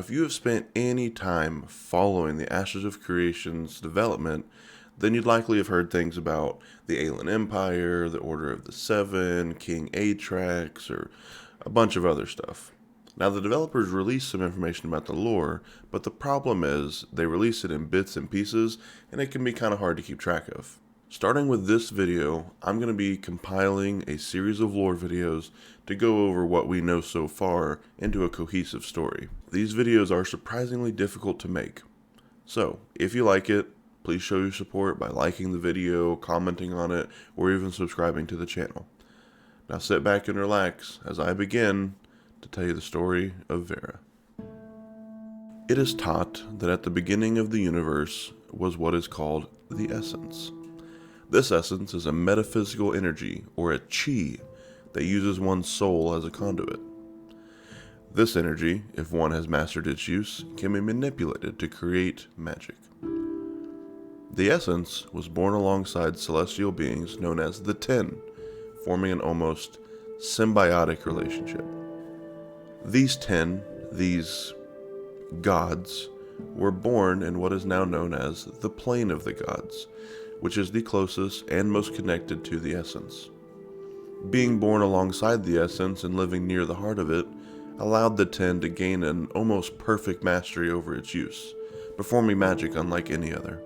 Now, if you have spent any time following the Ashes of Creation's development, then you'd likely have heard things about the Aelan Empire, the Order of the Seven, King Atrax, or a bunch of other stuff. Now, the developers released some information about the lore, but the problem is they release it in bits and pieces, and it can be kind of hard to keep track of. Starting with this video, I'm going to be compiling a series of lore videos to go over what we know so far into a cohesive story. These videos are surprisingly difficult to make. So, if you like it, please show your support by liking the video, commenting on it, or even subscribing to the channel. Now sit back and relax as I begin to tell you the story of Vera. It is taught that at the beginning of the universe was what is called the Essence. This essence is a metaphysical energy, or a chi, that uses one's soul as a conduit. This energy, if one has mastered its use, can be manipulated to create magic. The Essence was born alongside celestial beings known as the Ten, forming an almost symbiotic relationship. These Ten, these gods, were born in what is now known as the Plane of the Gods, which is the closest and most connected to the Essence. Being born alongside the Essence and living near the heart of it allowed the Ten to gain an almost perfect mastery over its use, performing magic unlike any other.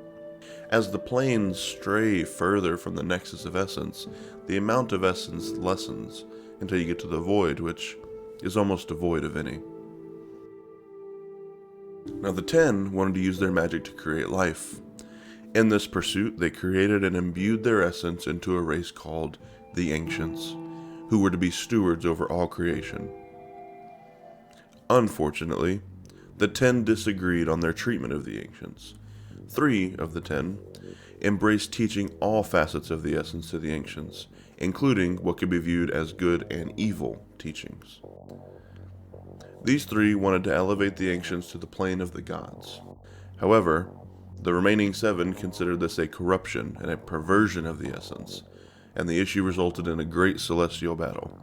As the planes stray further from the nexus of Essence, the amount of Essence lessens until you get to the Void, which is almost devoid of any. Now the Ten wanted to use their magic to create life. In this pursuit, they created and imbued their essence into a race called the Ancients, who were to be stewards over all creation. Unfortunately, the Ten disagreed on their treatment of the Ancients. 3 of the 10 embraced teaching all facets of the essence to the Ancients, including what could be viewed as good and evil teachings. These 3 wanted to elevate the Ancients to the plane of the gods. However, the remaining 7 considered this a corruption and a perversion of the essence, and the issue resulted in a great celestial battle.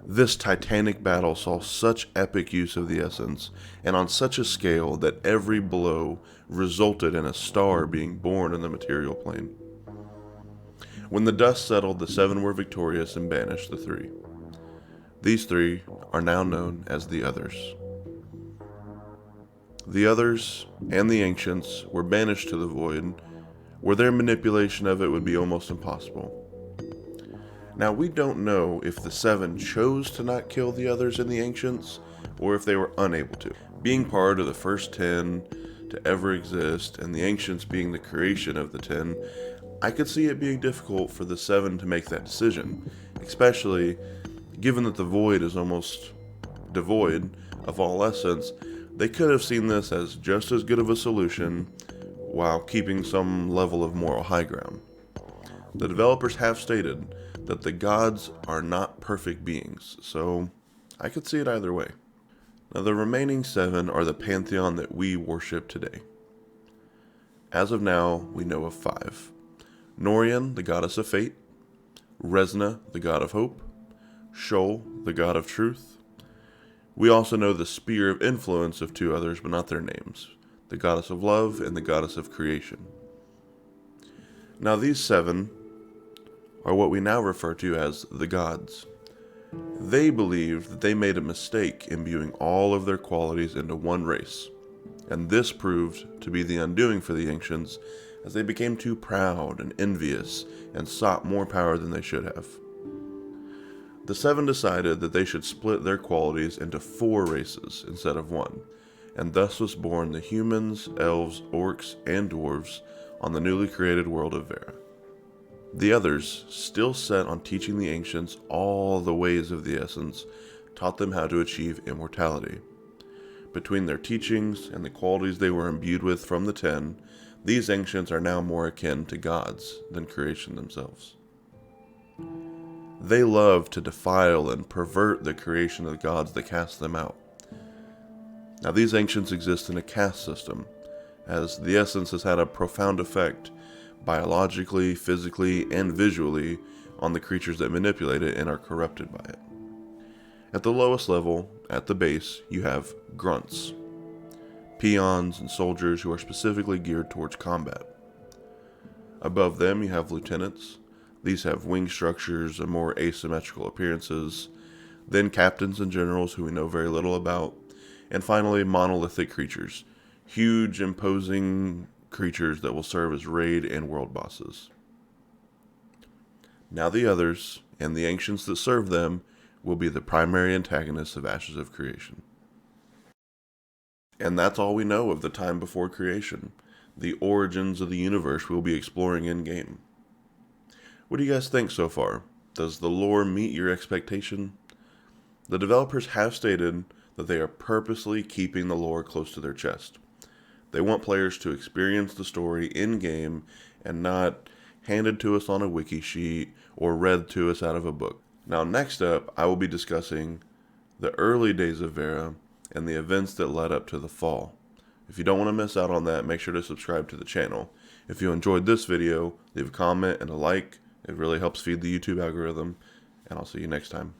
This titanic battle saw such epic use of the essence, and on such a scale that every blow resulted in a star being born in the material plane. When the dust settled, the 7 were victorious and banished the 3. These 3 are now known as the Others. The Others and the Ancients were banished to the Void, where their manipulation of it would be almost impossible. Now, we don't know if the 7 chose to not kill the Others and the Ancients, or if they were unable to. Being part of the first 10 to ever exist, and the Ancients being the creation of the 10, I could see it being difficult for the 7 to make that decision, especially given that the Void is almost devoid of all essence. They could have seen this as just as good of a solution while keeping some level of moral high ground. The developers have stated that the gods are not perfect beings, so I could see it either way. Now, the remaining 7 are the pantheon that we worship today. As of now, we know of 5. Norian, the goddess of fate; Resna, the god of hope; Shoal, the god of truth. We also know the sphere of influence of 2 others, but not their names: the goddess of love and the goddess of creation. Now, these 7 are what we now refer to as the gods. They believed that they made a mistake imbuing all of their qualities into one race, and this proved to be the undoing for the Ancients, as they became too proud and envious and sought more power than they should have. The 7 decided that they should split their qualities into 4 races instead of 1, and thus was born the humans, elves, orcs, and dwarves on the newly created world of Vera. The Others, still set on teaching the Ancients all the ways of the Essence, taught them how to achieve immortality. Between their teachings and the qualities they were imbued with from the 10, these Ancients are now more akin to gods than creation themselves. They love to defile and pervert the creation of the gods that cast them out. Now, these Ancients exist in a caste system, as the Essence has had a profound effect biologically, physically, and visually on the creatures that manipulate it and are corrupted by it. At the lowest level, at the base, you have grunts, peons and soldiers who are specifically geared towards combat. Above them, you have lieutenants. These have wing structures and more asymmetrical appearances. Then captains and generals who we know very little about. And finally, monolithic creatures, huge, imposing creatures that will serve as raid and world bosses. Now the others, and the ancients that serve them, will be the primary antagonists of Ashes of Creation. And that's all we know of the time before creation, the origins of the universe we'll be exploring in-game. What do you guys think so far? Does the lore meet your expectation? The developers have stated that they are purposely keeping the lore close to their chest. They want players to experience the story in-game and not handed to us on a wiki sheet or read to us out of a book. Now next up, I will be discussing the early days of Verra and the events that led up to the fall. If you don't want to miss out on that, make sure to subscribe to the channel. If you enjoyed this video, leave a comment and a like. It really helps feed the YouTube algorithm, and I'll see you next time.